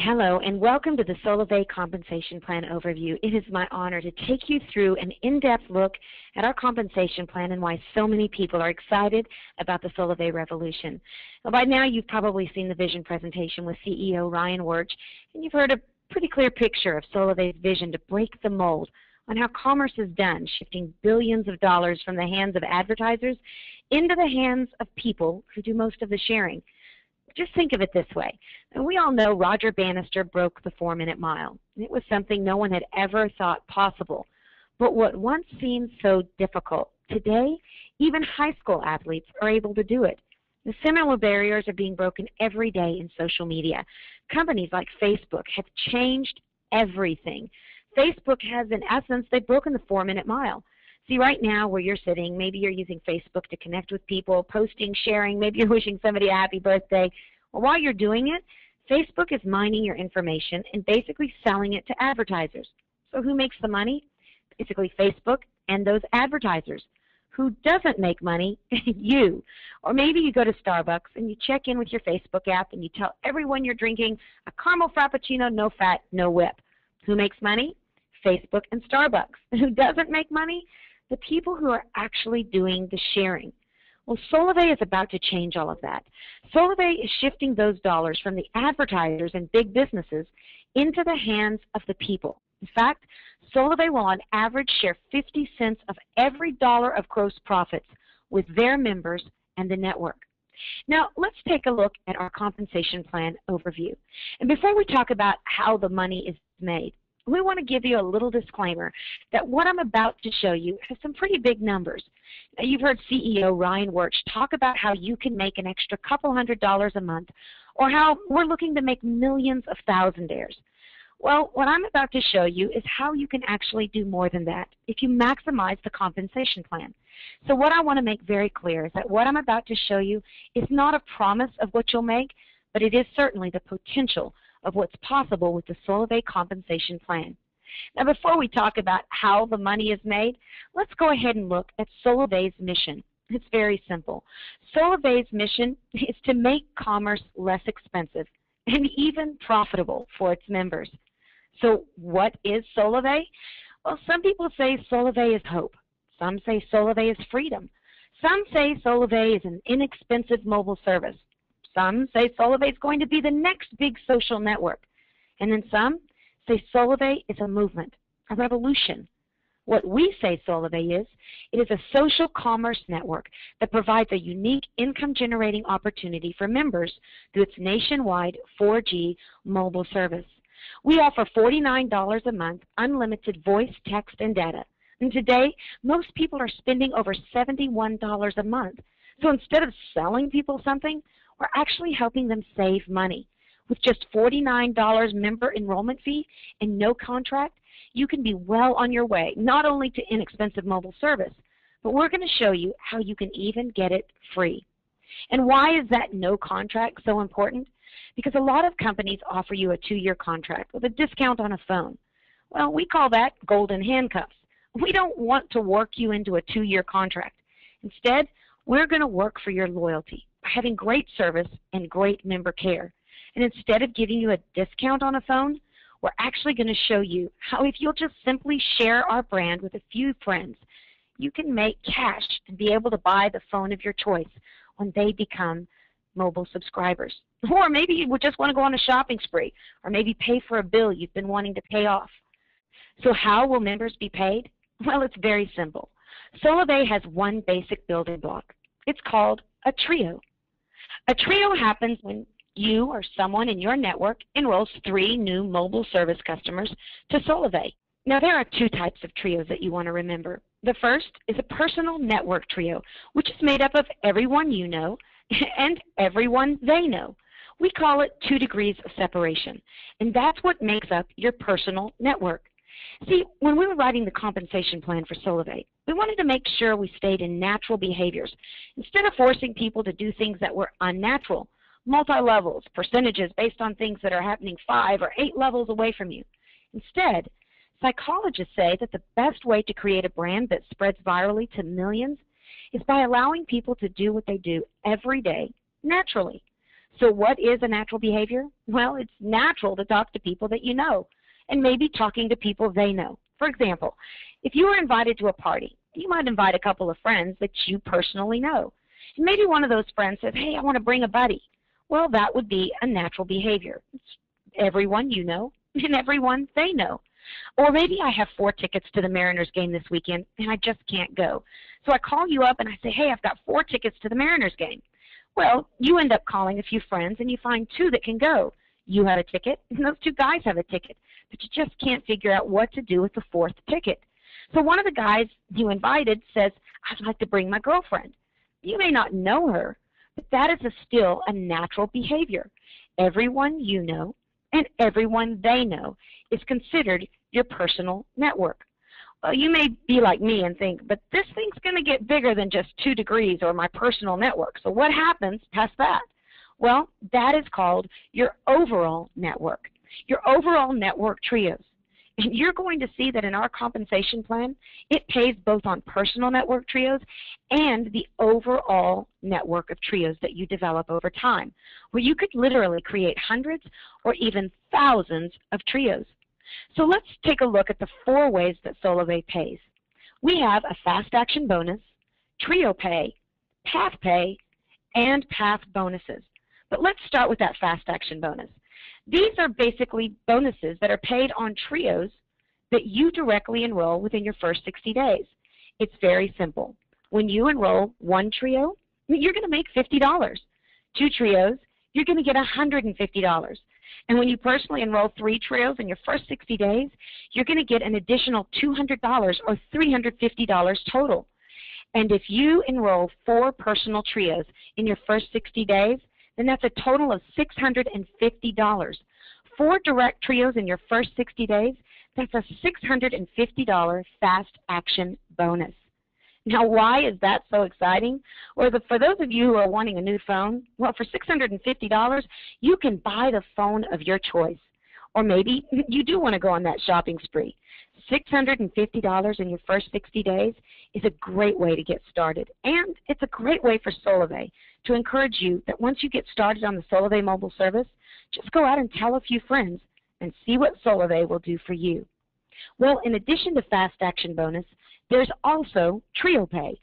Hello, and welcome to the Solavei Compensation Plan Overview. It is my honor to take you through an in-depth look at our compensation plan and why so many people are excited about the Solavei revolution. Well, by now, you've probably seen the vision presentation with CEO Ryan Wirch, and you've heard a pretty clear picture of Solavei's vision to break the mold on how commerce is done, shifting billions of dollars from the hands of advertisers into the hands of people who do most of the sharing. Just think of it this way. And we all know Roger Bannister broke the 4-minute mile. It was something no one had ever thought possible. But what once seemed so difficult, today even high school athletes are able to do it. The similar barriers are being broken every day in social media. Companies like Facebook have changed everything. Facebook has, in essence, they've broken the 4-minute mile. See, right now where you're sitting, maybe you're using Facebook to connect with people, posting, sharing, maybe you're wishing somebody a happy birthday. Well, while you're doing it, Facebook is mining your information and basically selling it to advertisers. So who makes the money? Basically Facebook and those advertisers. Who doesn't make money? You. Or maybe you go to Starbucks and you check in with your Facebook app and you tell everyone you're drinking a caramel frappuccino, no fat, no whip. Who makes money? Facebook and Starbucks. Who doesn't make money? The people who are actually doing the sharing. Well, Solavei is about to change all of that. Solavei is shifting those dollars from the advertisers and big businesses into the hands of the people. In fact, Solavei will on average share 50 cents of every dollar of gross profits with their members and the network. Now, let's take a look at our compensation plan overview. And before we talk about how the money is made, we want to give you a little disclaimer that what I'm about to show you has some pretty big numbers. Now, you've heard CEO Ryan Wirch talk about how you can make an extra couple $100s a month, or how we're looking to make millions of thousandaires. Well, what I'm about to show you is how you can actually do more than that if you maximize the compensation plan. So what I want to make very clear is that what I'm about to show you is not a promise of what you'll make, but it is certainly the potential of what's possible with the Solavei compensation plan. Now, before we talk about how the money is made, let's go ahead and look at Solavei's mission. It's very simple. Solavei's mission is to make commerce less expensive and even profitable for its members. So what is Solavei? Well, some people say Solavei is hope. Some say Solavei is freedom. Some say Solavei is an inexpensive mobile service. Some say Solavei is going to be the next big social network. And then some say Solavei is a movement, a revolution. What we say Solavei is, it is a social commerce network that provides a unique income-generating opportunity for members through its nationwide 4G mobile service. We offer $49 a month, unlimited voice, text, and data. And today, most people are spending over $71 a month. So instead of selling people something, we're actually helping them save money. With just $49 member enrollment fee and no contract, you can be well on your way, not only to inexpensive mobile service, but we're going to show you how you can even get it free. And why is that no contract so important? Because a lot of companies offer you a 2-year contract with a discount on a phone. Well, we call that golden handcuffs. We don't want to work you into a 2-year contract. Instead, we're going to work for your loyalty, having great service and great member care. And instead of giving you a discount on a phone, we're actually going to show you how if you'll just simply share our brand with a few friends, you can make cash and be able to buy the phone of your choice when they become mobile subscribers. Or maybe you just want to go on a shopping spree, or maybe pay for a bill you've been wanting to pay off. So how will members be paid? Well, it's very simple. Solavei has one basic building block. It's called a trio. A trio happens when you or someone in your network enrolls 3 new mobile service customers to Solavei. Now, there are 2 types of trios that you want to remember. The first is a personal network trio, which is made up of everyone you know and everyone they know. We call it 2 degrees of separation, and that's what makes up your personal network. See, when we were writing the compensation plan for Solavei, we wanted to make sure we stayed in natural behaviors instead of forcing people to do things that were unnatural, multi-levels, percentages based on things that are happening 5 or 8 levels away from you. Instead, psychologists say that the best way to create a brand that spreads virally to millions is by allowing people to do what they do every day naturally. So what is a natural behavior? Well, it's natural to talk to people that you know, and maybe talking to people they know. For example, if you were invited to a party, you might invite a couple of friends that you personally know. And maybe one of those friends says, hey, I want to bring a buddy. Well, that would be a natural behavior. It's everyone you know and everyone they know. Or maybe I have 4 tickets to the Mariners game this weekend and I just can't go. So I call you up and I say, hey, I've got 4 tickets to the Mariners game. Well, you end up calling a few friends and you find 2 that can go. You have a ticket and those 2 guys have a ticket, but you just can't figure out what to do with the 4th ticket. So one of the guys you invited says, I'd like to bring my girlfriend. You may not know her, but that is still a natural behavior. Everyone you know and everyone they know is considered your personal network. Well, you may be like me and think, but this thing's going to get bigger than just 2 degrees or my personal network. So what happens past that? Well, that is called your overall network, your overall network trios. And you're going to see that in our compensation plan, it pays both on personal network trios and the overall network of trios that you develop over time, where you could literally create hundreds or even thousands of trios. So let's take a look at the 4 ways that Solavei pays. We have a fast action bonus, trio pay, path pay, and path bonuses. But let's start with that fast action bonus. These are basically bonuses that are paid on trios that you directly enroll within your first 60 days. It's very simple. When you enroll 1 trio, you're going to make $50. 2 trios, you're going to get $150. And when you personally enroll 3 trios in your first 60 days, you're going to get an additional $200 or $350 total. And if you enroll 4 personal trios in your first 60 days, then that's a total of $650. 4 direct trios in your first 60 days, that's a $650 fast action bonus. Now, why is that so exciting? Or for those of you who are wanting a new phone, well, for $650, you can buy the phone of your choice. Or maybe you do want to go on that shopping spree. $650 in your first 60 days is a great way to get started. And it's a great way for Solavei to encourage you that once you get started on the Solavei mobile service, just go out and tell a few friends and see what Solavei will do for you. Well, in addition to fast action bonus, there's also trio pay.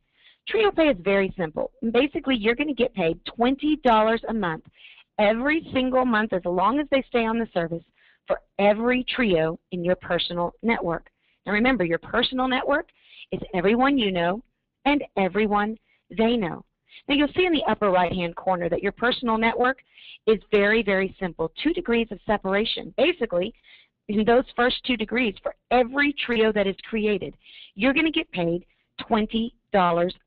Trio pay is very simple. Basically, you're going to get paid $20 a month every single month as long as they stay on the service for every trio in your personal network. Now remember, your personal network is everyone you know and everyone they know. Now you'll see in the upper right-hand corner that your personal network is very, very simple. 2 degrees of separation. Basically, in those first 2 degrees, for every trio that is created, you're going to get paid $20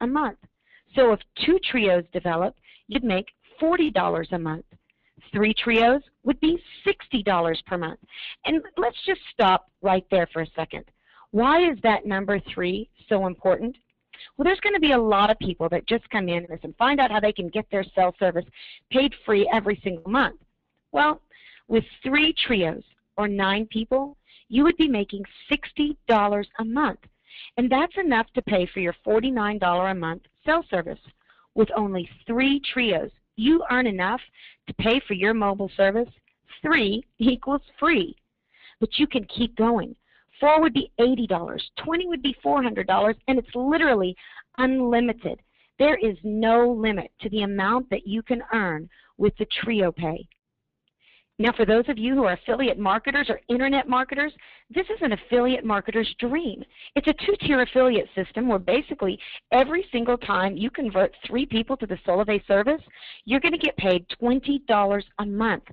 a month. So if 2 trios develop, you'd make $40 a month. 3 trios would be $60 per month. And let's just stop right there for a second. Why is that number 3 so important? Well, there's going to be a lot of people that just come in and find out how they can get their cell service paid free every single month. Well, with 3 trios or 9 people, you would be making $60 a month. And that's enough to pay for your $49 a month cell service. With only 3 trios, you earn enough to pay for your mobile service. 3 equals free. But you can keep going. 4 would be $80, 20 would be $400, and it's literally unlimited. There is no limit to the amount that you can earn with the trio pay. Now, for those of you who are affiliate marketers or internet marketers, this is an affiliate marketer's dream. It's a 2-tier affiliate system where basically every single time you convert 3 people to the Solavei service, you're going to get paid $20 a month,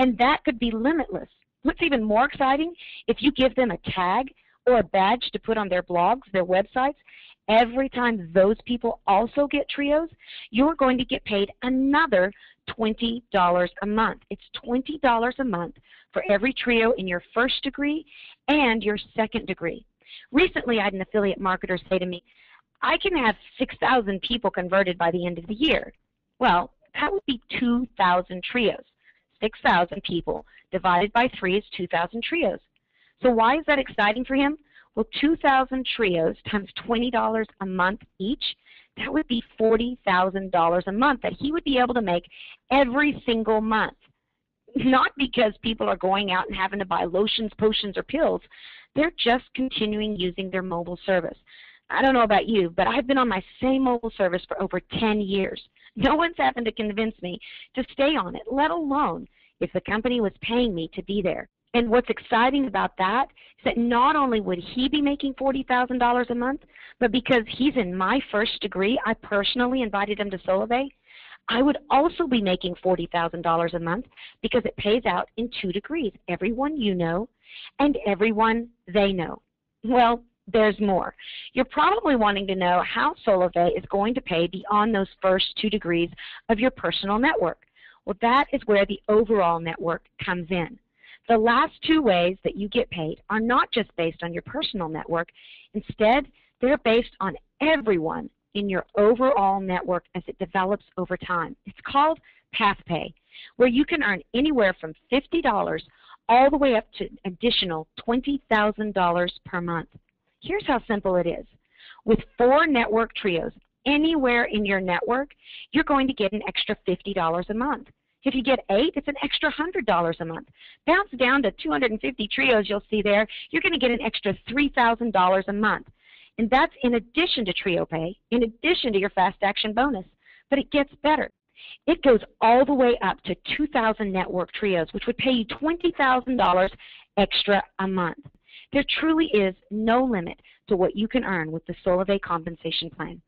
and that could be limitless. What's even more exciting, if you give them a tag or a badge to put on their blogs, their websites, every time those people also get trios, you're going to get paid another $20 a month. It's $20 a month for every trio in your first degree and your second degree. Recently, I had an affiliate marketer say to me, I can have 6,000 people converted by the end of the year. Well, that would be 2,000 trios. 6,000 people divided by 3 is 2,000 trios. So why is that exciting for him? Well, 2,000 trios times $20 a month each, that would be $40,000 a month that he would be able to make every single month. Not because people are going out and having to buy lotions, potions, or pills. They're just continuing using their mobile service. I don't know about you, but I've been on my same mobile service for over 10 years. No one's having to convince me to stay on it, let alone if the company was paying me to be there. And what's exciting about that is that not only would he be making $40,000 a month, but because he's in my first degree, I personally invited him to Solavei, I would also be making $40,000 a month because it pays out in 2 degrees, everyone you know and everyone they know. Well, there's more. You're probably wanting to know how Solavei is going to pay beyond those first 2 degrees of your personal network. Well, that is where the overall network comes in. The last 2 ways that you get paid are not just based on your personal network. Instead, they're based on everyone in your overall network as it develops over time. It's called path pay, where you can earn anywhere from $50 all the way up to additional $20,000 per month. Here's how simple it is. With 4 network trios anywhere in your network, you're going to get an extra $50 a month. If you get 8, it's an extra $100 a month. Bounce down to 250 trios you'll see there, you're going to get an extra $3,000 a month. And that's in addition to trio pay, in addition to your fast action bonus. But it gets better. It goes all the way up to 2,000 network trios, which would pay you $20,000 extra a month. There truly is no limit to what you can earn with the Solavei compensation plan.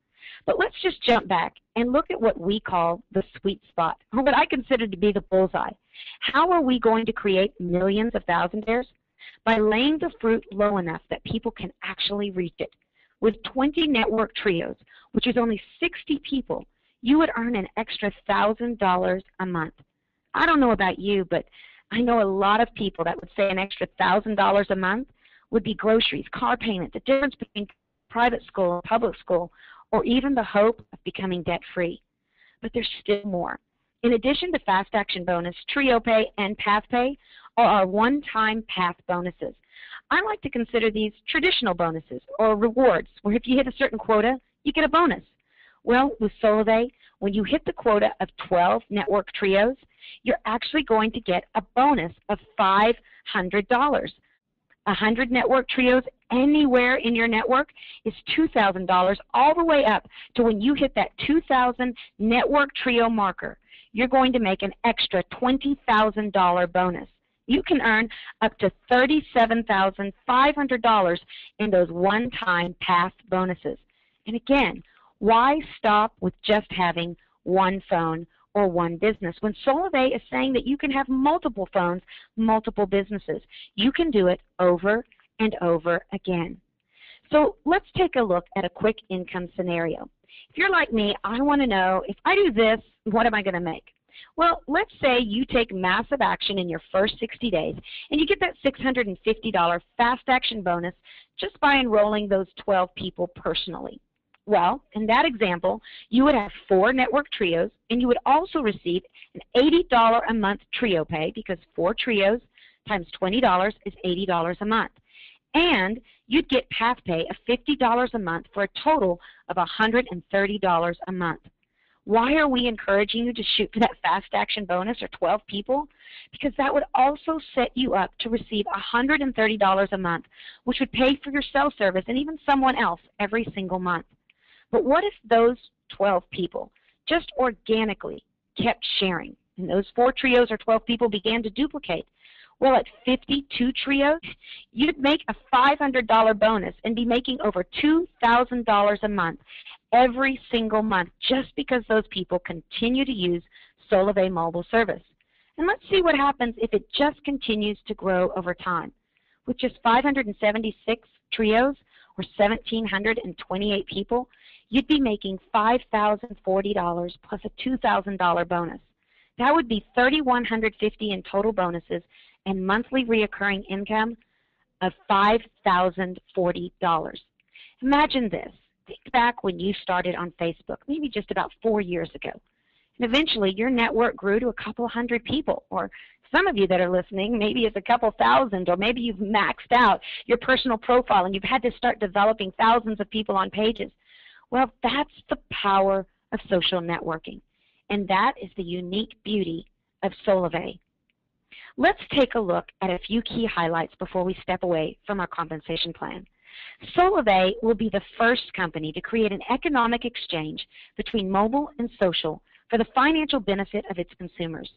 But let's just jump back and look at what we call the sweet spot, or what I consider to be the bullseye. How are we going to create millions of thousandaires? By laying the fruit low enough that people can actually reach it. With 20 network trios, which is only 60 people, you would earn an extra $1,000 a month. I don't know about you, but I know a lot of people that would say an extra $1,000 a month would be groceries, car payment, the difference between private school and public school, or even the hope of becoming debt-free. But there's still more. In addition to Fast Action Bonus, Trio Pay, and Path Pay are our one-time path bonuses. I like to consider these traditional bonuses or rewards, where if you hit a certain quota, you get a bonus. Well, with Solavei, when you hit the quota of 12 network trios, you're actually going to get a bonus of $500. 100 network trios anywhere in your network is $2,000 all the way up to when you hit that 2,000 network trio marker. You're going to make an extra $20,000 bonus. You can earn up to $37,500 in those one-time path bonuses. And again, why stop with just having one phone or one business when Solavei is saying that you can have multiple phones, multiple businesses? You can do it over and over again. So let's take a look at a quick income scenario. If you're like me, I want to know, if I do this, what am I going to make? Well, let's say you take massive action in your first 60 days and you get that $650 fast action bonus just by enrolling those 12 people personally. Well, in that example, you would have 4 network trios, and you would also receive an $80 a month trio pay, because 4 trios times $20 is $80 a month. And you'd get path pay of $50 a month for a total of $130 a month. Why are we encouraging you to shoot for that fast action bonus or 12 people? Because that would also set you up to receive $130 a month, which would pay for your cell service and even someone else every single month. But what if those 12 people just organically kept sharing, and those 4 trios or 12 people began to duplicate? Well, at 52 trios, you'd make a $500 bonus and be making over $2,000 a month every single month, just because those people continue to use Solavei mobile service. And let's see what happens if it just continues to grow over time. With just 576 trios, or 1,728 people, you'd be making $5,040 plus a $2,000 bonus. That would be $3,150 in total bonuses and monthly reoccurring income of $5,040. Imagine this. Think back when you started on Facebook, maybe just about 4 years ago. And eventually your network grew to a couple hundred people, or Some of you that are listening, maybe it's a couple thousand, or maybe you've maxed out your personal profile and you've had to start developing thousands of people on pages. Well, that's the power of social networking, and that is the unique beauty of Solavei. Let's take a look at a few key highlights before we step away from our compensation plan. Solavei will be the first company to create an economic exchange between mobile and social for the financial benefit of its consumers.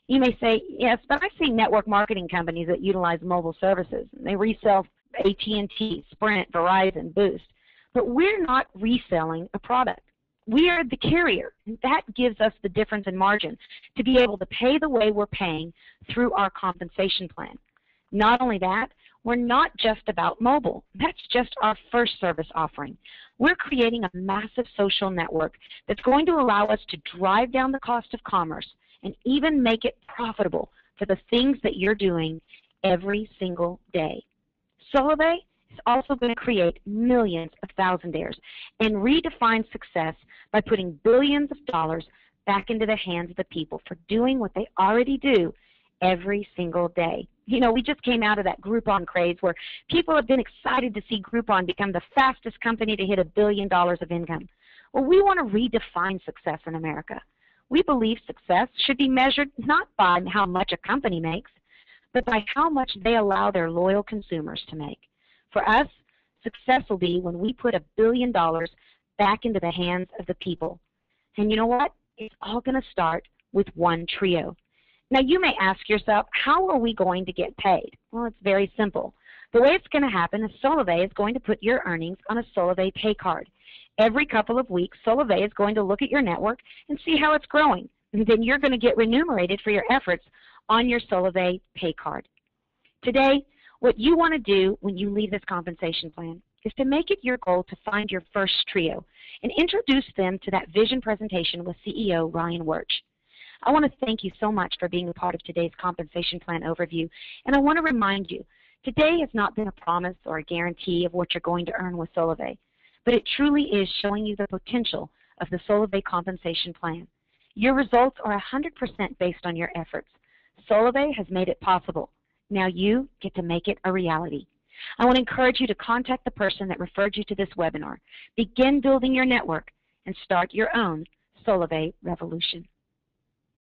You may say, yes, but I've seen network marketing companies that utilize mobile services. They resell AT&T, Sprint, Verizon, Boost. But we're not reselling a product. We are the carrier. That gives us the difference in margin to be able to pay the way we're paying through our compensation plan. Not only that, we're not just about mobile. That's just our first service offering. We're creating a massive social network that's going to allow us to drive down the cost of commerce and even make it profitable for the things that you're doing every single day. Solavei is also going to create millions of thousandaires and redefine success by putting billions of dollars back into the hands of the people for doing what they already do every single day. You know, we just came out of that Groupon craze where people have been excited to see Groupon become the fastest company to hit $1 billion of income. Well, we want to redefine success in America. We believe success should be measured not by how much a company makes, but by how much they allow their loyal consumers to make. For us, success will be when we put $1 billion back into the hands of the people. And you know what? It's all going to start with one trio. Now, you may ask yourself, how are we going to get paid? Well, it's very simple. The way it's going to happen is Solavei is going to put your earnings on a Solavei pay card. Every couple of weeks, Solavei is going to look at your network and see how it's growing. And then you're going to get remunerated for your efforts on your Solavei pay card. Today, what you want to do when you leave this compensation plan is to make it your goal to find your first trio and introduce them to that vision presentation with CEO Ryan Wirch. I want to thank you so much for being a part of today's compensation plan overview, and I want to remind you, today has not been a promise or a guarantee of what you're going to earn with Solavei, but it truly is showing you the potential of the Solavei compensation plan. Your results are 100% based on your efforts. Solavei has made it possible. Now you get to make it a reality. I want to encourage you to contact the person that referred you to this webinar. Begin building your network and start your own Solavei revolution.